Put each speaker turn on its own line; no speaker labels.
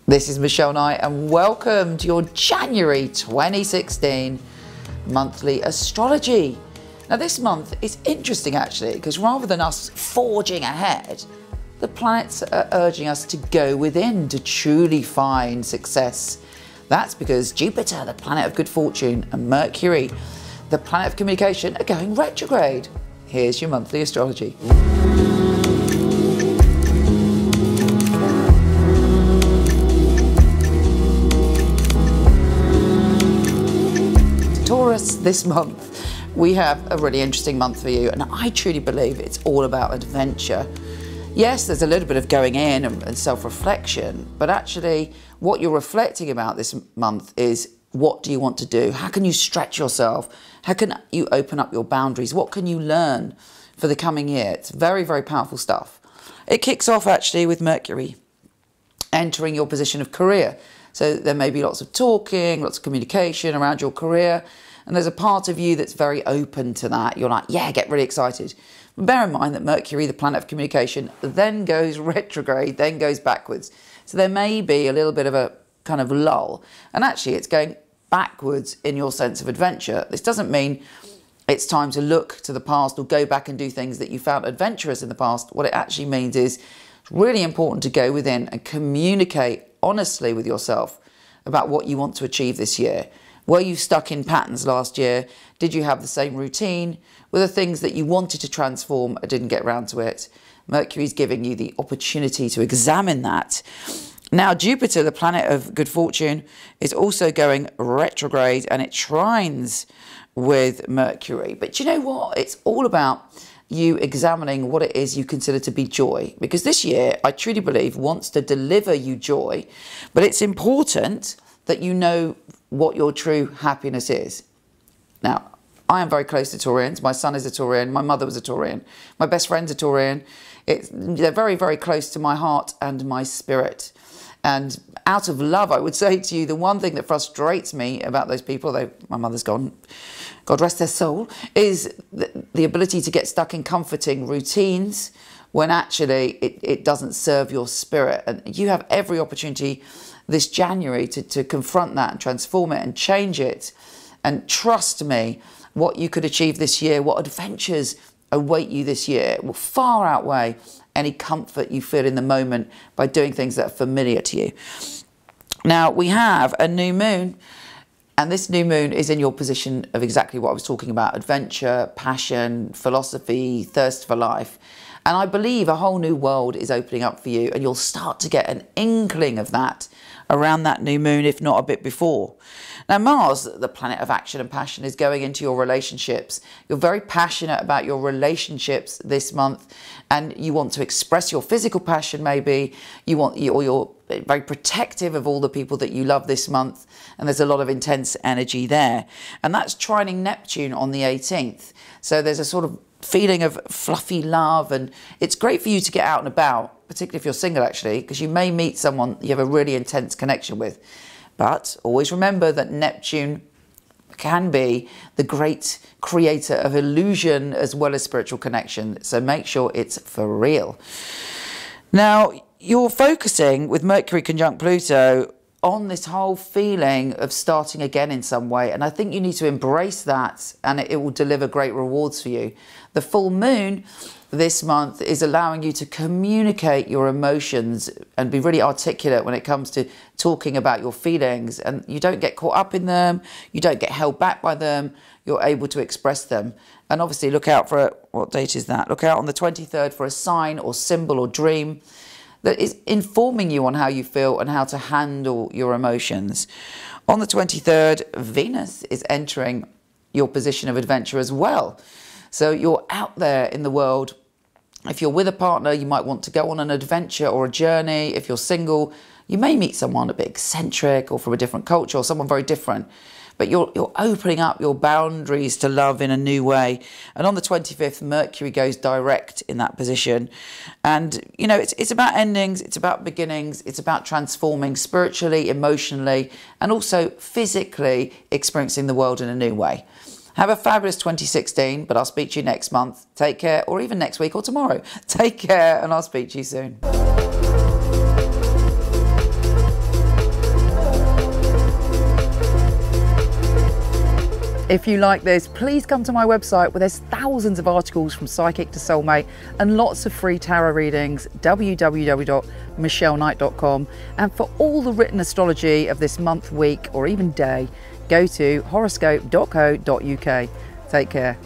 This is Michele Knight and welcome to your January 2016 monthly astrology. Now this month is interesting actually, because rather than us forging ahead, the planets are urging us to go within to truly find success. That's because Jupiter, the planet of good fortune, and Mercury, the planet of communication, are going retrograde. Here's your monthly astrology. Taurus, this month we have a really interesting month for you, and I truly believe it's all about adventure. Yes, there's a little bit of going in and self-reflection, but actually what you're reflecting about this month is, what do you want to do? How can you stretch yourself? How can you open up your boundaries? What can you learn for the coming year? It's very, very powerful stuff. It kicks off actually with Mercury entering your position of career. So there may be lots of talking, lots of communication around your career, and there's a part of you that's very open to that. You're like, yeah, get really excited. But bear in mind that Mercury, the planet of communication, then goes retrograde, then goes backwards. So there may be a little bit of a kind of lull, and actually it's going backwards in your sense of adventure. This doesn't mean it's time to look to the past or go back and do things that you found adventurous in the past. What it actually means is it's really important to go within and communicate honestly with yourself about what you want to achieve this year. Were you stuck in patterns last year? Did you have the same routine? Were there things that you wanted to transform and didn't get around to it? Mercury's giving you the opportunity to examine that. Now, Jupiter, the planet of good fortune, is also going retrograde, and it trines with Mercury. But you know what? It's all about you examining what it is you consider to be joy. Because this year, I truly believe, wants to deliver you joy. But it's important that you know what your true happiness is. Now, I am very close to Taurians. My son is a Taurian. My mother was a Taurian. My best friend's a Taurian. They're very, very close to my heart and my spirit. And out of love, I would say to you, the one thing that frustrates me about those people, though my mother's gone, God rest their soul, is the ability to get stuck in comforting routines when actually it doesn't serve your spirit. And you have every opportunity this January to confront that and transform it and change it. And trust me, what you could achieve this year, what adventures await you this year, will far outweigh any comfort you feel in the moment by doing things that are familiar to you. Now, we have a new moon, and this new moon is in your position of exactly what I was talking about: adventure, passion, philosophy, thirst for life. And I believe a whole new world is opening up for you, and you'll start to get an inkling of that around that new moon, if not a bit before. Now, Mars, the planet of action and passion, is going into your relationships. You're very passionate about your relationships this month, and you want to express your physical passion maybe. Or you're very protective of all the people that you love this month, and there's a lot of intense energy there. And that's trining Neptune on the 18th. So there's a sort of feeling of fluffy love, and it's great for you to get out and about, particularly if you're single actually, because you may meet someone you have a really intense connection with. But always remember that Neptune can be the great creator of illusion as well as spiritual connection, so make sure it's for real. Now, you're focusing with Mercury conjunct Pluto on this whole feeling of starting again in some way, and I think you need to embrace that, and it will deliver great rewards for you. The full moon this month is allowing you to communicate your emotions and be really articulate when it comes to talking about your feelings, and you don't get caught up in them, you don't get held back by them, you're able to express them. And obviously look out for, what date is that? Look out on the 23rd for a sign or symbol or dream that is informing you on how you feel and how to handle your emotions. On the 23rd, Venus is entering your position of adventure as well. So you're out there in the world. If you're with a partner, you might want to go on an adventure or a journey. If you're single, you may meet someone a bit eccentric or from a different culture or someone very different. But you're opening up your boundaries to love in a new way. And on the 25th, Mercury goes direct in that position. And, you know, it's about endings, it's about beginnings, it's about transforming spiritually, emotionally, and also physically experiencing the world in a new way. Have a fabulous 2016, but I'll speak to you next month. Take care, or even next week or tomorrow. Take care, and I'll speak to you soon. If you like this, please come to my website where there's thousands of articles from psychic to soulmate and lots of free tarot readings, www.michelleknight.com. And for all the written astrology of this month, week, or even day, go to horoscope.co.uk. Take care.